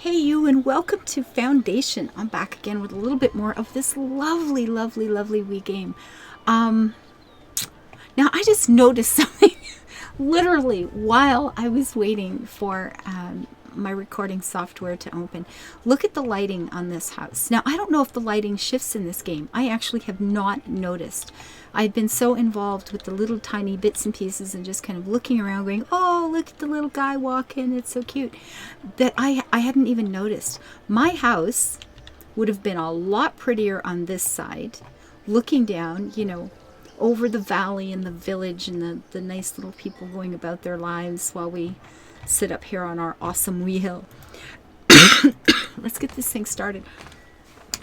Hey you, and welcome to Foundation. I'm back again with a little bit more of this lovely, lovely, lovely Wii game. Now I just noticed something literally while I was waiting for my recording software to open. Look at the lighting on this house. Now I don't know if the lighting shifts in this game. I actually have not noticed. I've been so involved with the little tiny bits and pieces and just kind of looking around going, oh, look at the little guy walking, it's so cute, that I hadn't even noticed. My house would have been a lot prettier on this side, looking down, over the valley and the village and the nice little people going about their lives while we sit up here on our awesome wee hill. Let's get this thing started.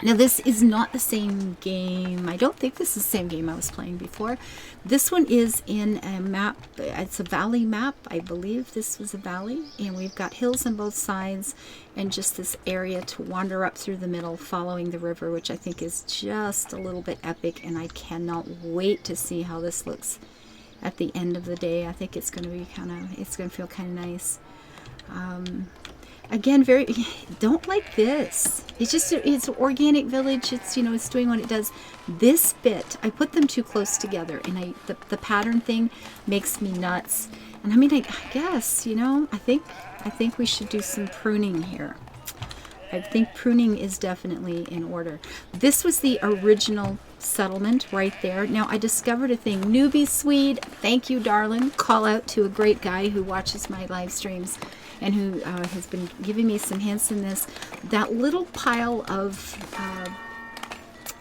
Now this is not the same game. I don't think this is the same game I was playing before. This one is in a map. It's a valley map. I believe this was a valley. And we've got hills on both sides and just this area to wander up through the middle following the river, which I think is just a little bit epic. And I cannot wait to see how this looks at the end of the day. I think it's going to be it's going to feel kind of nice. Again, don't like this. It's an organic village. It's doing what it does. This bit, I put them too close together, and the pattern thing makes me nuts. And I mean, I guess, I think we should do some pruning here. I think pruning is definitely in order. This was the original settlement right there. Now I discovered a thing. Nooby Swede, thank you, darling. Call out to a great guy who watches my live streams and who has been giving me some hints in this. That little pile of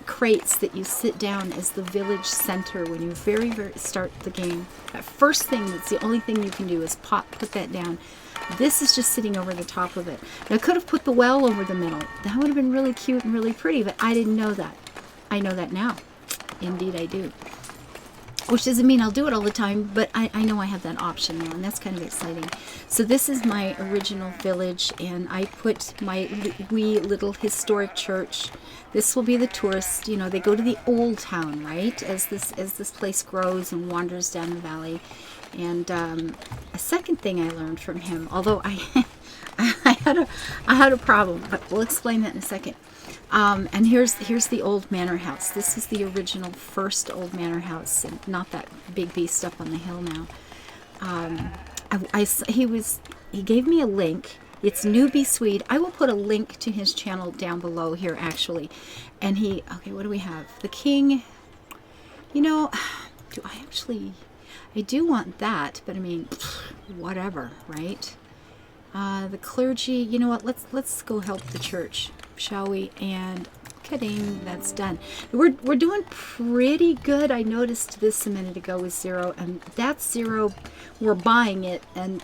crates that you sit down as the village center when you very start the game. That first thing, that's the only thing you can do is put that down. This is just sitting over the top of it. Now I could have put the well over the middle. That would have been really cute and really pretty, but I didn't know that. I know that now. Indeed I do. Which doesn't mean I'll do it all the time, but I know I have that option now, and that's kind of exciting. So this is my original village, and I put my wee little historic church. This will be the tourists. They go to the old town, right? As this place grows and wanders down the valley. And a second thing I learned from him, although I had a problem, but we'll explain that in a second. And here's the old manor house. This is the original first old manor house, and not that big beast up on the hill now. He gave me a link. It's Nooby Swede. I will put a link to his channel down below here, actually. And okay, what do we have? The king. I do want that, but I mean, whatever, right? The clergy. You know what? Let's go help the church, shall we? And kidding, that's done. We're doing pretty good. I noticed this a minute ago with 0, and that's 0. We're buying it, and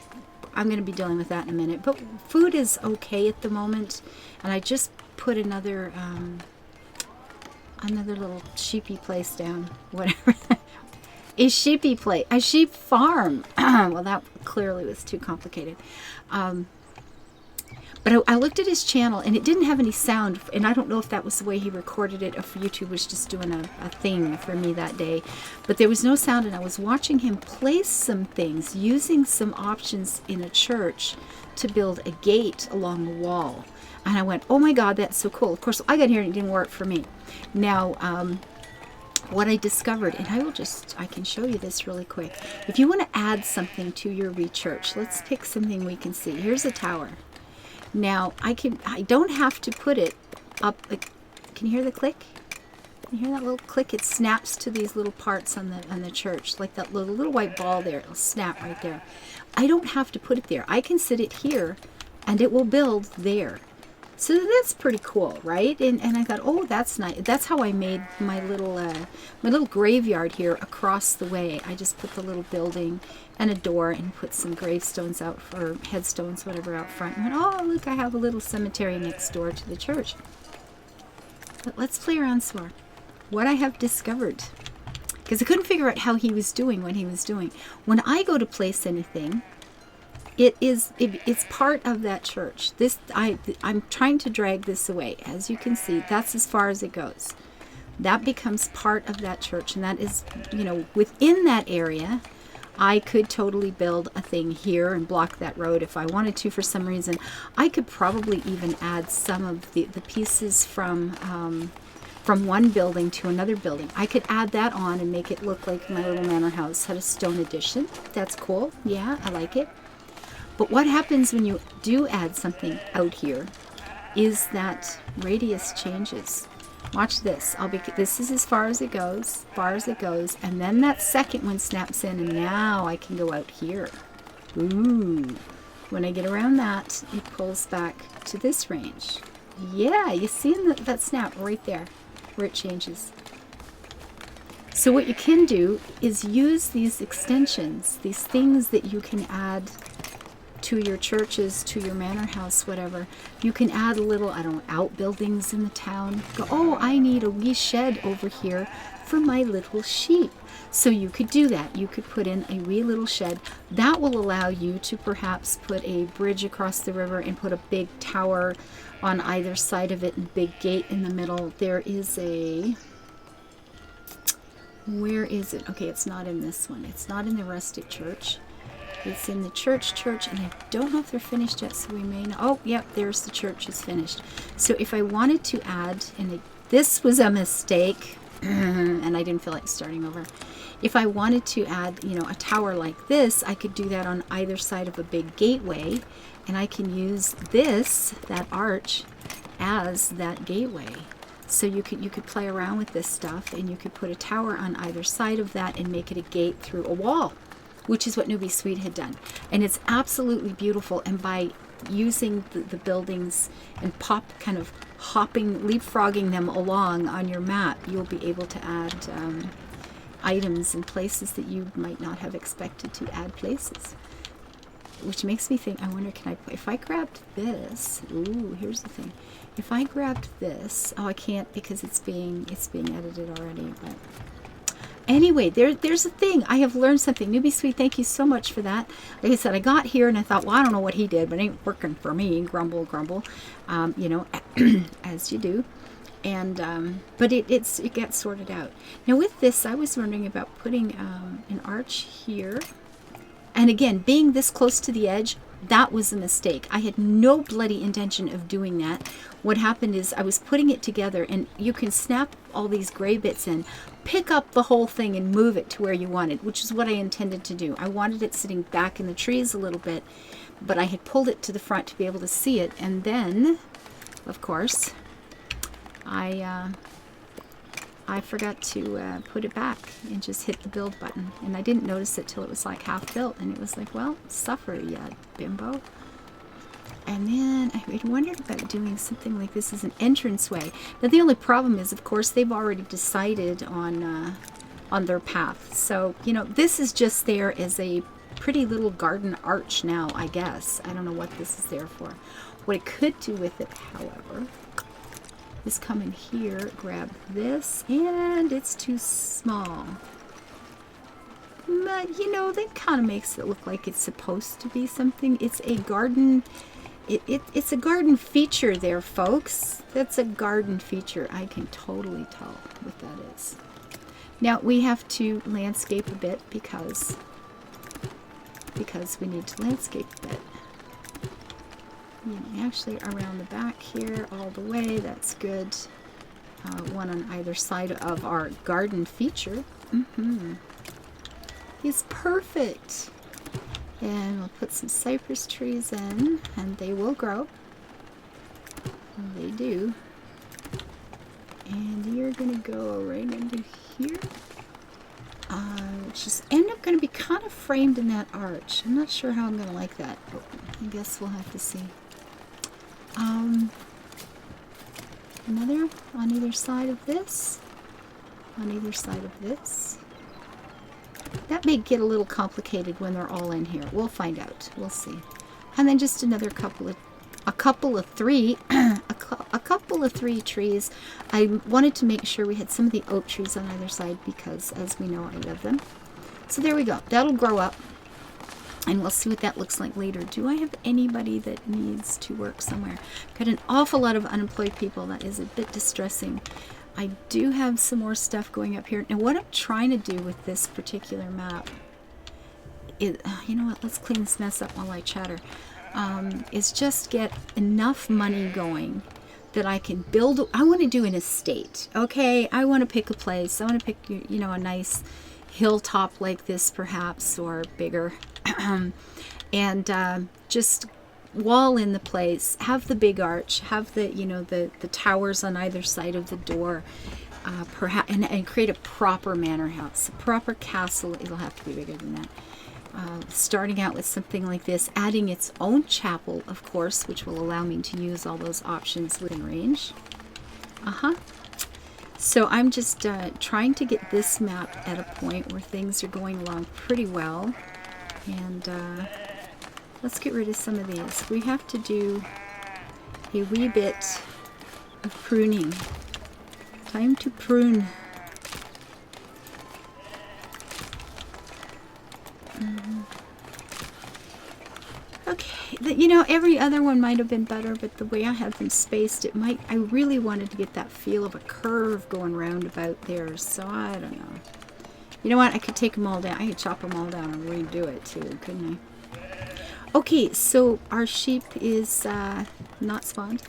I'm going to be dealing with that in a minute. But food is okay at the moment, and I just put another little sheepy place down. Whatever. A sheepy place, a sheep farm. Well, that clearly was too complicated. But I looked at his channel, and it didn't have any sound, and I don't know if that was the way he recorded it, or if YouTube was just doing a thing for me that day. But there was no sound, and I was watching him place some things, using some options in a church to build a gate along the wall. And I went, oh my God, that's so cool. Of course, I got here and it didn't work for me. Now, what I discovered, and I can show you this really quick. If you want to add something to your church, let's pick something we can see. Here's a tower. Now, I don't have to put it up. Can you hear the click? Can you hear that little click? It snaps to these little parts on the church, like that little white ball there. It'll snap right there. I don't have to put it there. I can sit it here, and it will build there. So that's pretty cool, right? And I thought, oh, that's nice. That's how I made my little graveyard here across the way. I just put the little building and a door and put some gravestones out, or headstones, whatever, out front. And went, oh, look, I have a little cemetery next door to the church. But let's play around some more. What I have discovered, because I couldn't figure out how he was doing what he was doing. When I go to place anything, it's part of that church. I'm trying to drag this away. As you can see, that's as far as it goes. That becomes part of that church, and that is, within that area, I could totally build a thing here and block that road if I wanted to for some reason. I could probably even add some of the pieces from one building to another building. I could add that on and make it look like my little manor house had a stone addition. That's cool. Yeah, I like it. But what happens when you do add something out here is that radius changes. Watch this. This is as far as it goes, and then that second one snaps in, and now I can go out here. Ooh. When I get around that, it pulls back to this range. Yeah, you see that snap right there, where it changes. So what you can do is use these extensions, these things that you can add to your churches, to your manor house, whatever. You can add a little, I don't know, outbuildings in the town. Go, oh, I need a wee shed over here for my little sheep. So you could do that. You could put in a wee little shed. That will allow you to perhaps put a bridge across the river and put a big tower on either side of it and big gate in the middle. There is a... Where is it? Okay, it's not in this one. It's not in the rustic church. It's in the church, and I don't know if they're finished yet, so we may not. Oh, yep, there's the church is finished. So if I wanted to add, and this was a mistake, and I didn't feel like starting over. If I wanted to add, you know, a tower like this, I could do that on either side of a big gateway, and I can use that arch, as that gateway. So you could play around with this stuff, and you could put a tower on either side of that and make it a gate through a wall, which is what Nooby Swede had done. And it's absolutely beautiful. And by using the buildings and kind of leapfrogging them along on your map, you'll be able to add items in places that you might not have expected to add places. Which makes me think, I wonder, if I grabbed this, ooh, here's the thing. If I grabbed this, oh, I can't because it's being edited already, but anyway, there's a thing. I have learned something. Nooby Swede, thank you so much for that. Like I said, I got here and I thought, well, I don't know what he did, but it ain't working for me. Grumble, grumble, you know, as you do. And but it gets sorted out. Now with this, I was wondering about putting an arch here. And again, being this close to the edge, that was a mistake. I had no bloody intention of doing that. What happened is I was putting it together, and you can snap all these gray bits in, pick up the whole thing and move it to where you wanted, which is what I intended to do. I wanted it sitting back in the trees a little bit, but I had pulled it to the front to be able to see it. And then, of course, I forgot to put it back and just hit the build button. And I didn't notice it till it was like half built. And it was like, well, suffer, you bimbo. And then I wondered about doing something like this as an entranceway. Now the only problem is, of course, they've already decided on their path. So, you know, this is just there as a pretty little garden arch now, I guess. I don't know what this is there for. What I could do with it, however, is come in here, grab this, and it's too small. But, you know, that kind of makes it look like it's supposed to be something. It's a garden... It's a garden feature there, folks. That's a garden feature. I can totally tell what that is. Now, we have to landscape a bit because we need to landscape a bit. You know, actually, around the back here, all the way, that's good. One on either side of our garden feature. Is perfect. And we'll put some cypress trees in, and they will grow. And they do. And you're going to go right into here. Which is end up going to be kind of framed in that arch. I'm not sure how I'm going to like that, but I guess we'll have to see. Another on either side of this. On either side of this. That may get a little complicated when they're all in here. We'll find out. We'll see. And then just another couple of three trees. I wanted to make sure we had some of the oak trees on either side because, as we know, I love them. So there we go. That'll grow up. And we'll see what that looks like later. Do I have anybody that needs to work somewhere? Got an awful lot of unemployed people. That is a bit distressing. I do have some more stuff going up here. Now what I'm trying to do with this particular map you know what, let's clean this mess up while I chatter, is just get enough money going that I can build. I want to do an estate, okay? I want to pick a place. I want to pick, you know, a nice hilltop like this perhaps, or bigger, and just wall in the place, have the big arch, have the, you know, the towers on either side of the door, perhaps, and create a proper manor house, a proper castle. It'll have to be bigger than that. Starting out with something like this, adding its own chapel, of course, which will allow me to use all those options within range. So I'm just trying to get this map at a point where things are going along pretty well. And let's get rid of some of these. We have to do a wee bit of pruning. Time to prune. Okay, you know, every other one might have been better, but the way I had them spaced, it might, I really wanted to get that feel of a curve going round about there, so I don't know. You know what, I could take them all down, I could chop them all down and redo it too, couldn't I? Okay, so our sheep is not spawned.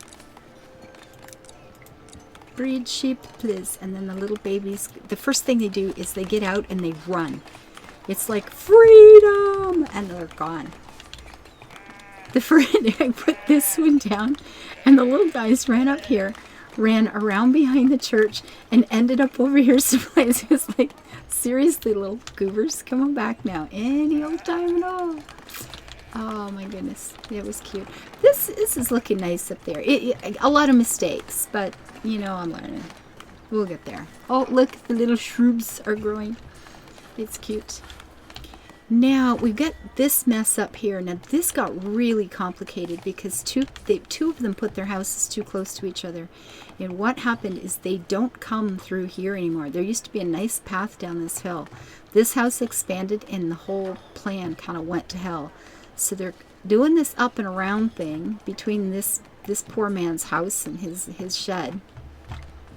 Breed sheep, please. And then the little babies, the first thing they do is they get out and they run. It's like freedom, and they're gone. I put this one down, and the little guys ran up here, ran around behind the church, and ended up over here someplace. It was like, seriously, little goobers, come on back now, any old time at all. Oh my goodness, it was cute. This is looking nice up there. A lot of mistakes, but you know, I'm learning. We'll get there. Oh, look, the little shrubs are growing. It's cute. Now we've got this mess up here. Now this got really complicated because two of them put their houses too close to each other. And what happened is they don't come through here anymore. There used to be a nice path down this hill. This house expanded and the whole plan kind of went to hell. So they're doing this up and around thing between this poor man's house and his shed.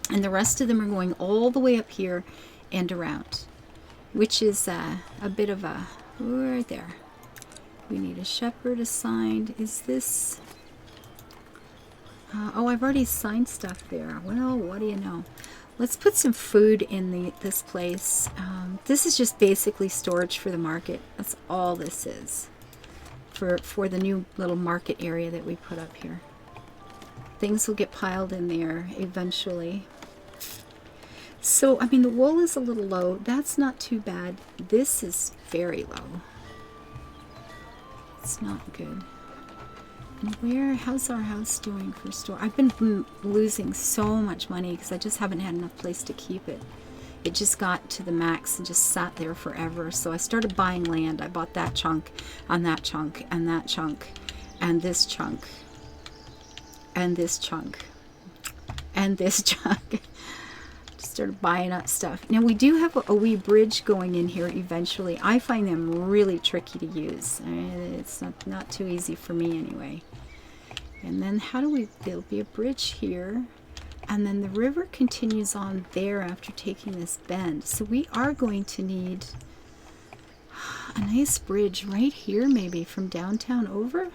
And the rest of them are going all the way up here and around, which is a bit of a, right there. We need a shepherd assigned. Is this, oh, I've already assigned stuff there. Well, what do you know? Let's put some food in this place. This is just basically storage for the market. That's all this is. For the new little market area that we put up here. Things will get piled in there eventually. So, I mean, the wool is a little low. That's not too bad. This is very low. It's not good. And how's our house doing for store? I've been losing so much money because I just haven't had enough place to keep it. It just got to the max and just sat there forever. So I started buying land. I bought that chunk, and that chunk, and that chunk, and this chunk, and this chunk, and this chunk. Just started buying up stuff. Now we do have a wee bridge going in here eventually. I find them really tricky to use. It's not too easy for me anyway. And then there'll be a bridge here. And then the river continues on there after taking this bend. So we are going to need a nice bridge right here, maybe from downtown over.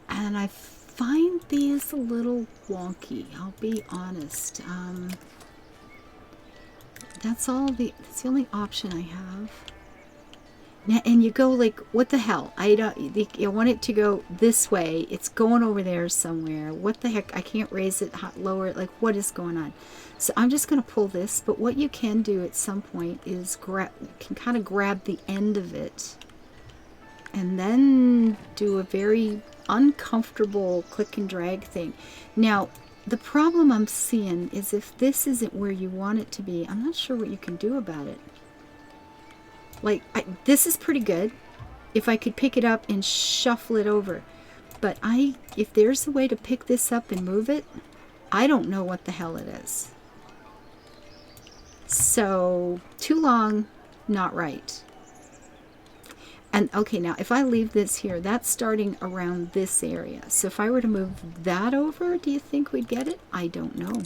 And I find these a little wonky, I'll be honest. That's the only option I have. Now, and you go like, what the hell? I want it to go this way. It's going over there somewhere. What the heck? I can't raise it, lower it. Like, what is going on? So I'm just going to pull this. But what you can do at some point is kind of grab the end of it and then do a very uncomfortable click and drag thing. Now, the problem I'm seeing is if this isn't where you want it to be, I'm not sure what you can do about it. Like, this is pretty good if I could pick it up and shuffle it over. But if there's a way to pick this up and move it, I don't know what the hell it is. So, too long, not right. And, okay, now, if I leave this here, that's starting around this area. So, if I were to move that over, do you think we'd get it? I don't know.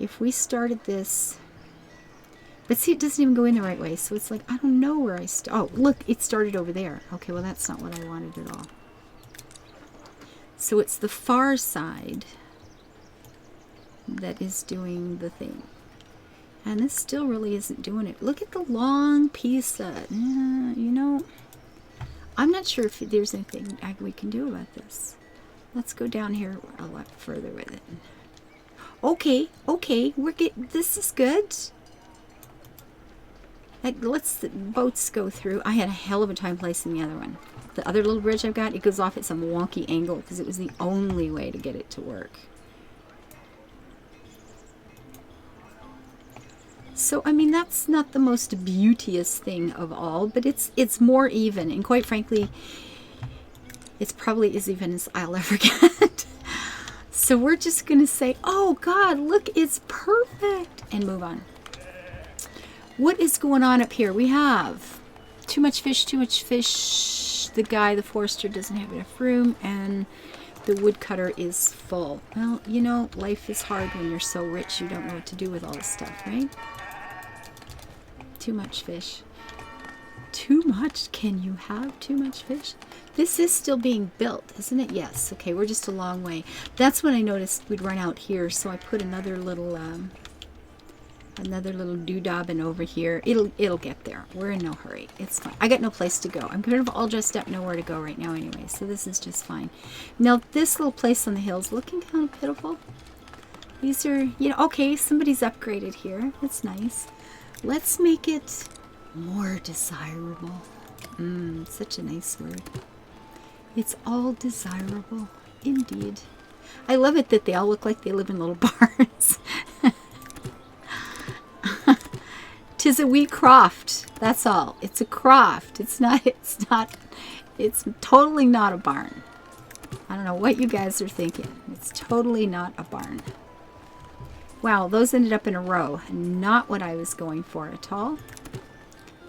If we started this But see, it doesn't even go in the right way. So it's like, I don't know where oh, look, it started over there. Okay, well, that's not what I wanted at all. So it's the far side that is doing the thing. And this still really isn't doing it. Look at the long piece that, you know, I'm not sure if there's anything we can do about this. Let's go down here a lot further with it. Okay, okay, this is good. Let's the boats go through. I had a hell of a time placing the other one. The other little bridge I've got, it goes off at some wonky angle because it was the only way to get it to work. So, I mean, that's not the most beauteous thing of all, but it's more even. And quite frankly, it's probably as even as I'll ever get. So we're just going to say, oh, God, look, it's perfect. And move on. What is going on up here? We have too much fish, too much fish. The forester, doesn't have enough room. And the woodcutter is full. Well, you know, life is hard when you're so rich you don't know what to do with all this stuff, right? Too much fish. Too much? Can you have too much fish? This is still being built, isn't it? Yes. Okay, we're just a long way. That's when I noticed we'd run out here, so I put another little doodabbing over here. It'll get there. We're in no hurry. It's fine. I got no place to go. I'm kind of all dressed up, nowhere to go right now anyway, so this is just fine. Now, this little place on the hill's looking kind of pitiful. These are, you know, okay, somebody's upgraded here. It's nice. Let's make it more desirable. Such a nice word. It's all desirable, indeed. I love it that they all look like they live in little barns. 'Tis a wee croft. That's all. It's a croft. It's totally not a barn. I don't know what you guys are thinking. It's totally not a barn. Wow, those ended up in a row. Not what I was going for at all.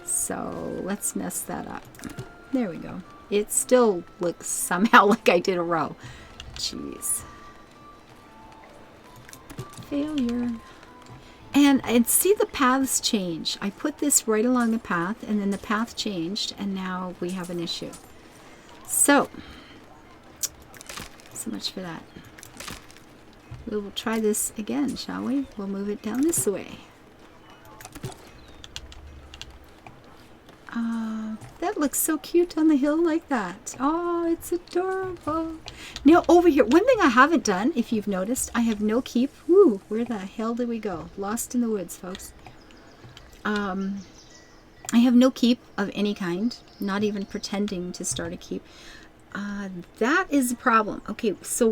So let's mess that up. There we go. It still looks somehow like I did a row. Jeez. Failure. And see the paths change. I put this right along the path, and then the path changed, and now we have an issue. So much for that. We'll try this again, shall we? We'll move it down this way. That looks so cute on the hill like that. Oh, it's adorable. Now, over here, one thing I haven't done, if you've noticed, I have no keep. Woo, where the hell did we go? Lost in the woods, folks. I have no keep of any kind, not even pretending to start a keep. That is a problem. Okay, so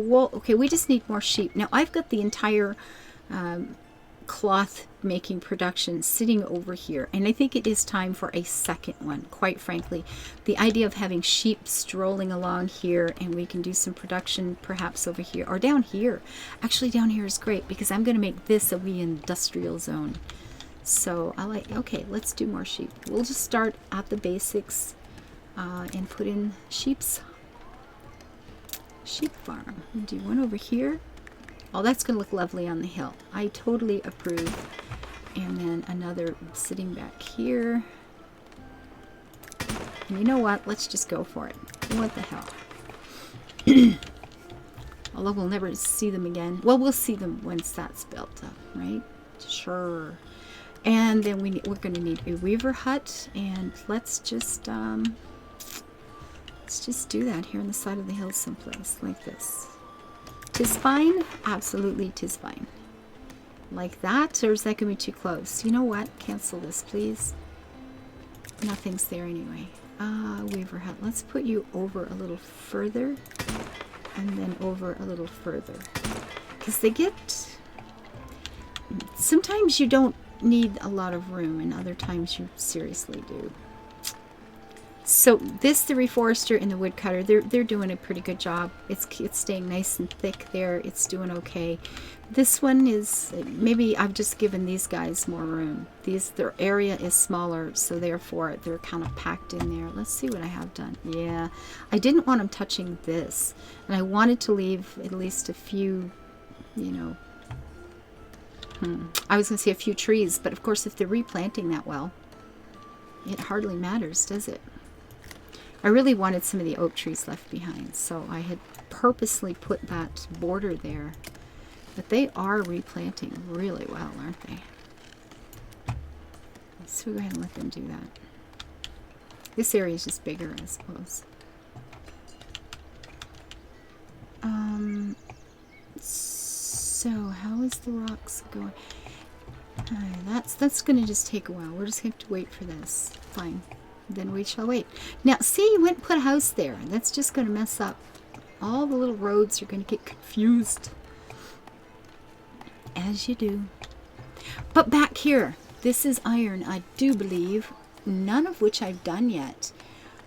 we just need more sheep. Now, I've got the entire cloth making production sitting over here, and I think it is time for a second one, quite frankly. The idea of having sheep strolling along here, and we can do some production perhaps over here or down here. Actually, down here is great because I'm going to make this a wee industrial zone. So okay, let's do more sheep. We'll just start at the basics and put in sheep farm. We'll do one over here. Oh, that's going to look lovely on the hill. I totally approve. And then another sitting back here. And you know what? Let's just go for it. What the hell? Although we'll never see them again. Well, we'll see them once that's built up, right? Sure. And then we're going to need a weaver hut. And let's just do that here on the side of the hill someplace like this. 'Tis fine? Absolutely, 'tis fine. Like that? Or is that going to be too close? You know what? Cancel this, please. Nothing's there anyway. Weaver hut. Let's put you over a little further. And then over a little further. Because they get... Sometimes you don't need a lot of room, and other times you seriously do. So this, the reforester and the woodcutter, they're doing a pretty good job. It's staying nice and thick there. It's doing okay. This one is, maybe I've just given these guys more room. Their area is smaller, so therefore they're kind of packed in there. Let's see what I have done. Yeah, I didn't want them touching this, and I wanted to leave at least a few, you know, I was going to say a few trees, but of course if they're replanting that well, it hardly matters, does it? I really wanted some of the oak trees left behind, so I had purposely put that border there. But they are replanting really well, aren't they? So we'll go ahead and let them do that. This area is just bigger, I suppose. So how is the rocks going? That's going to just take a while. We're just going to have to wait for this. Fine. Then we shall wait. Now, see, you went and put a house there. That's just going to mess up. All the little roads are going to get confused. As you do. But back here, this is iron, I do believe. None of which I've done yet.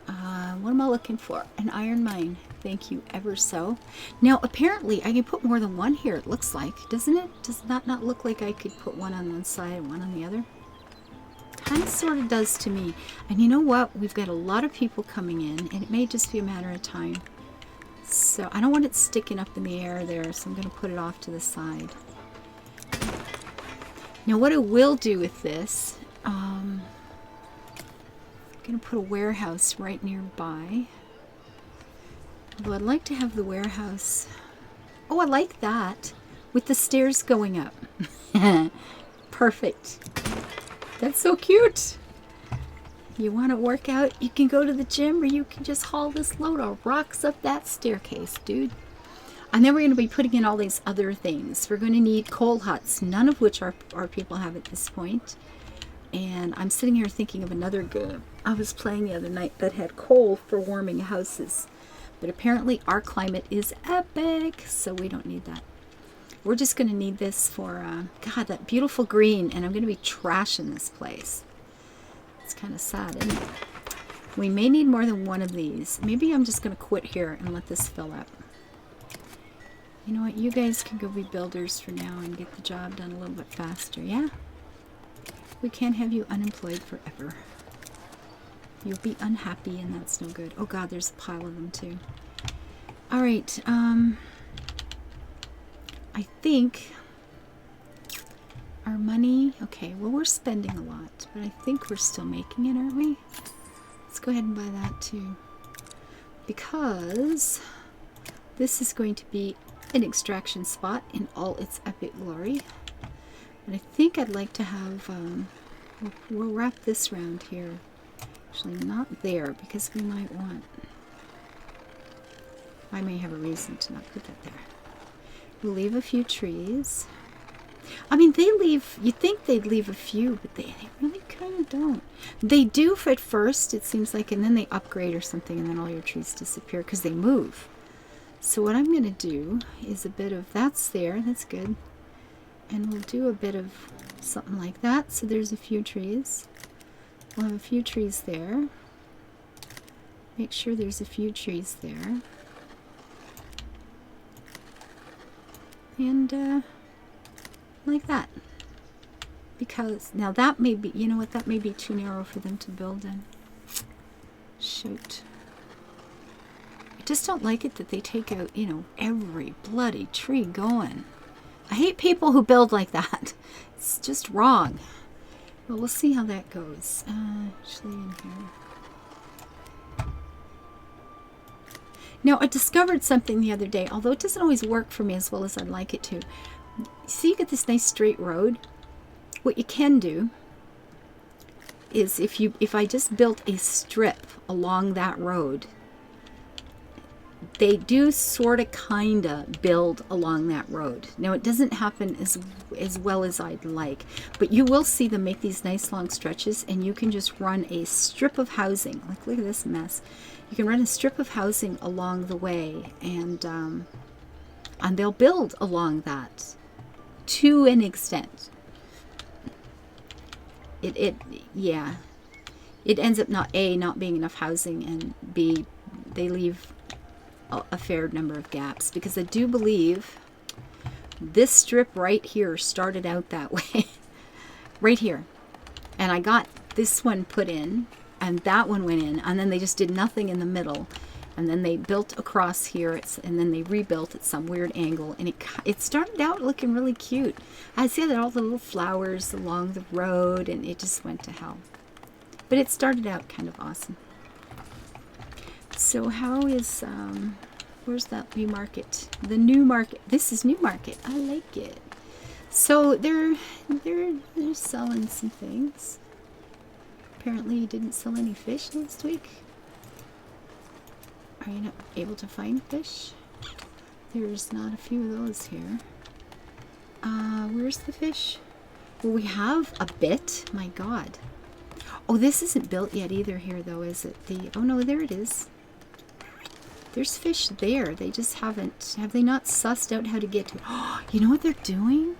What am I looking for? An iron mine. Thank you ever so. Now, apparently, I can put more than one here, it looks like. Doesn't it? Does that not look like I could put one on one side and one on the other? Kind of sort of does to me. And you know what? We've got a lot of people coming in, and it may just be a matter of time. So, I don't want it sticking up in the air there, so I'm going to put it off to the side. Now, what I will do with this, I'm going to put a warehouse right nearby. Although I'd like to have the warehouse... Oh, I like that. With the stairs going up. Perfect. That's so cute. You want to work out? You can go to the gym, or you can just haul this load of rocks up that staircase, dude. And then we're going to be putting in all these other things. We're going to need coal huts, none of which our people have at this point. And I'm sitting here thinking of another game I was playing the other night that had coal for warming houses. But apparently our climate is epic, so we don't need that. We're just going to need this for, God, that beautiful green, and I'm going to be trashing this place. It's kind of sad, isn't it? We may need more than one of these. Maybe I'm just going to quit here and let this fill up. You know what? You guys can go be builders for now and get the job done a little bit faster, yeah? We can't have you unemployed forever. You'll be unhappy, and that's no good. Oh God, there's a pile of them too. All right, I think our money, okay, well, we're spending a lot, but I think we're still making it, aren't we? Let's go ahead and buy that too, because this is going to be an extraction spot in all its epic glory. And I think I'd like to have, we'll wrap this around here. Actually, not there, because we might want, I may have a reason to not put that there. We'll leave a few trees. I mean, they leave, you'd think they'd leave a few, but they really kind of don't. They do at first, it seems like, and then they upgrade or something, and then all your trees disappear because they move. So what I'm going to do is a bit of, that's there, that's good. And we'll do a bit of something like that. So there's a few trees. We'll have a few trees there. Make sure there's a few trees there. And like that. Because now that may be, you know what, that may be too narrow for them to build in. Shoot. I just don't like it that they take out, you know, every bloody tree going. I hate people who build like that. It's just wrong. Well, we'll see how that goes. Actually, in here. Now, I discovered something the other day, although it doesn't always work for me as well as I'd like it to. See, you get this nice straight road. What you can do is if I just built a strip along that road, they do sort of kind of build along that road. Now, it doesn't happen as well as I'd like, but you will see them make these nice long stretches, and you can just run a strip of housing. Like, look at this mess. You can run a strip of housing along the way, and they'll build along that to an extent. Yeah. It ends up not being enough housing, and B, they leave a fair number of gaps, because I do believe this strip right here started out that way. Right here. And I got this one put in, and that one went in, and then they just did nothing in the middle. And then they built across here, and then they rebuilt at some weird angle, and it started out looking really cute. I see that all the little flowers along the road, and it just went to hell. But it started out kind of awesome. So how is, where's that new market? The new market. This is new market. I like it. So they're selling some things. Apparently you didn't sell any fish last week. Are you not able to find fish? There's not a few of those here. Where's the fish? Well, we have a bit. My God. Oh, this isn't built yet either here, though, is it? Oh, no, there it is. There's fish there. They just haven't... Have they not sussed out how to get to... Oh, you know what they're doing?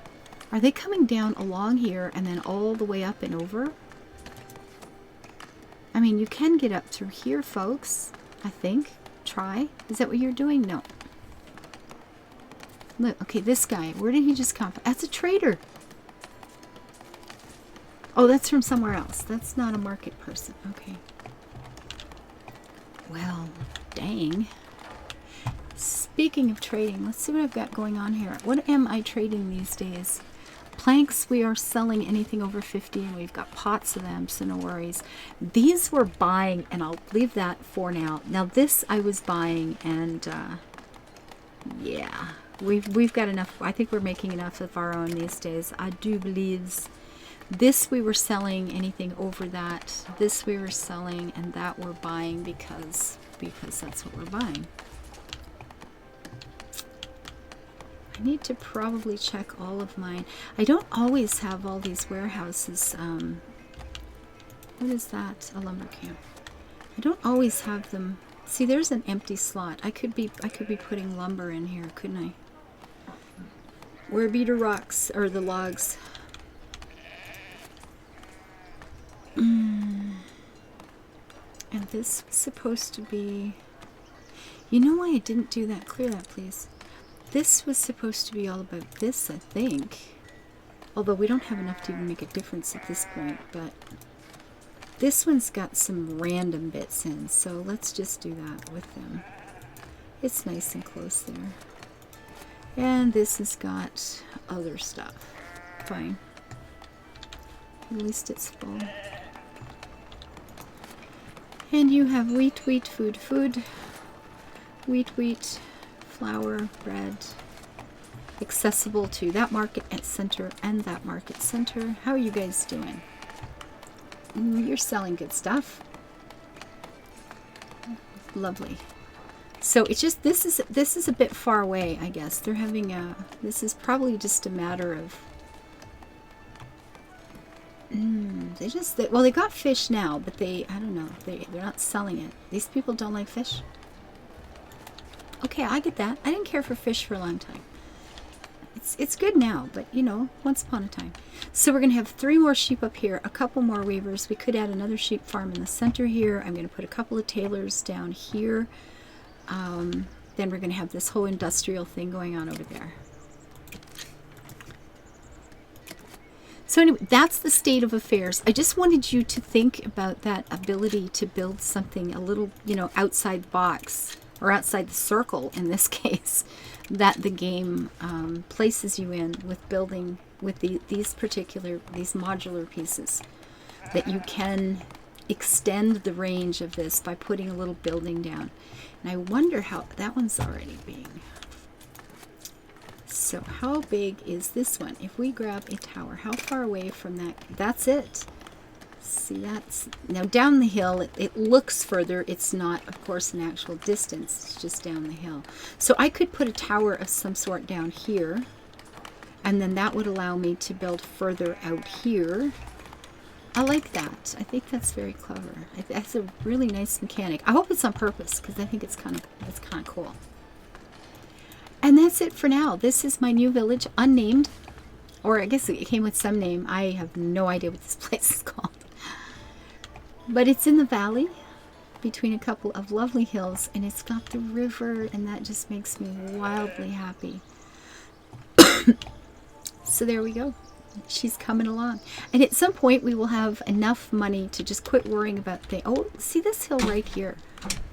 Are they coming down along here and then all the way up and over? I mean, you can get up through here, folks. I think. Try. Is that what you're doing? No. Look, okay, this guy. Where did he just come from? That's a trader. Oh, that's from somewhere else. That's not a market person. Okay. Well, dang. Speaking of trading, let's see what I've got going on here. What am I trading these days? Planks, we are selling anything over 50, and we've got pots of them, so no worries. These we're buying, and I'll leave that for now. Now this I was buying, and yeah, we've got enough. I think we're making enough of our own these days. I do believe. This we were selling anything over that. This we were selling, and that we're buying because that's what we're buying. I need to probably check all of mine. I don't always have all these warehouses. What is that? A lumber camp. I don't always have them. See, there's an empty slot. I could be putting lumber in here, couldn't I? Where be the rocks or the logs? And this was supposed to be... You know why I didn't do that? Clear that, please. This was supposed to be all about this, I think. Although we don't have enough to even make a difference at this point, but this one's got some random bits in, so let's just do that with them. It's nice and close there. And this has got other stuff. Fine. At least it's full. And you have wheat, food, wheat, flour, bread, accessible to that market at center and that market center. How are you guys doing? You're selling good stuff. Lovely. So it's just this is a bit far away, I guess. They're having a this is probably just a matter of they got fish now, but I don't know, they're not selling it. These people don't like fish. Okay, I get that. I didn't care for fish for a long time. It's good now, but you know, once upon a time. So we're going to have 3 more sheep up here, a couple more weavers. We could add another sheep farm in the center here. I'm going to put a couple of tailors down here. Then we're going to have this whole industrial thing going on over there. So anyway, that's the state of affairs. I just wanted you to think about that ability to build something a little, you know, outside the box, or outside the circle in this case, that the game places you in with building with these modular pieces, that you can extend the range of this by putting a little building down. And I wonder how that one's already being. So how big is this one? If we grab a tower, how far away from that? That's it. See, that's now down the hill. It looks further. It's not, of course, an actual distance. It's just down the hill. So I could put a tower of some sort down here, and then that would allow me to build further out here. I like that. I think that's very clever. That's a really nice mechanic. I hope it's on purpose, because I think it's kind of cool. And that's it for now. This is my new village, unnamed, or I guess it came with some name. I have no idea what this place is called. But it's in the valley between a couple of lovely hills, and it's got the river, and that just makes me wildly happy. So there we go. She's coming along. And at some point we will have enough money to just quit worrying about things. Oh, see this hill right here.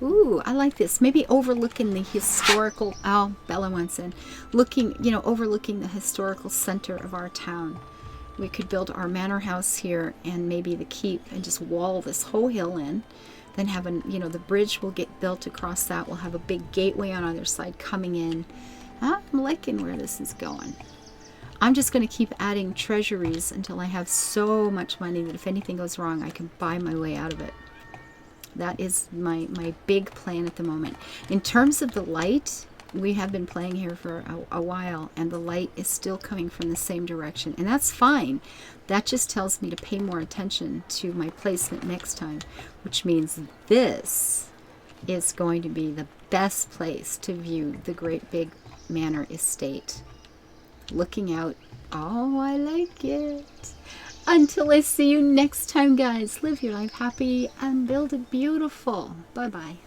Ooh, I like this. Maybe overlooking the historical, oh, Bella wants in. Looking, you know, overlooking the historical center of our town. We could build our manor house here and maybe the keep and just wall this whole hill in. Then have a, you know, the bridge will get built across that. We'll have a big gateway on either side coming in. I'm liking where this is going. I'm just going to keep adding treasuries until I have so much money that if anything goes wrong, I can buy my way out of it. That is my big plan at the moment. In terms of the light, we have been playing here for a while, and the light is still coming from the same direction. And that's fine. That just tells me to pay more attention to my placement next time, which means this is going to be the best place to view the great big manor estate. Looking out. Oh, I like it. Until I see you next time, guys, live your life happy and build it beautiful. Bye-bye.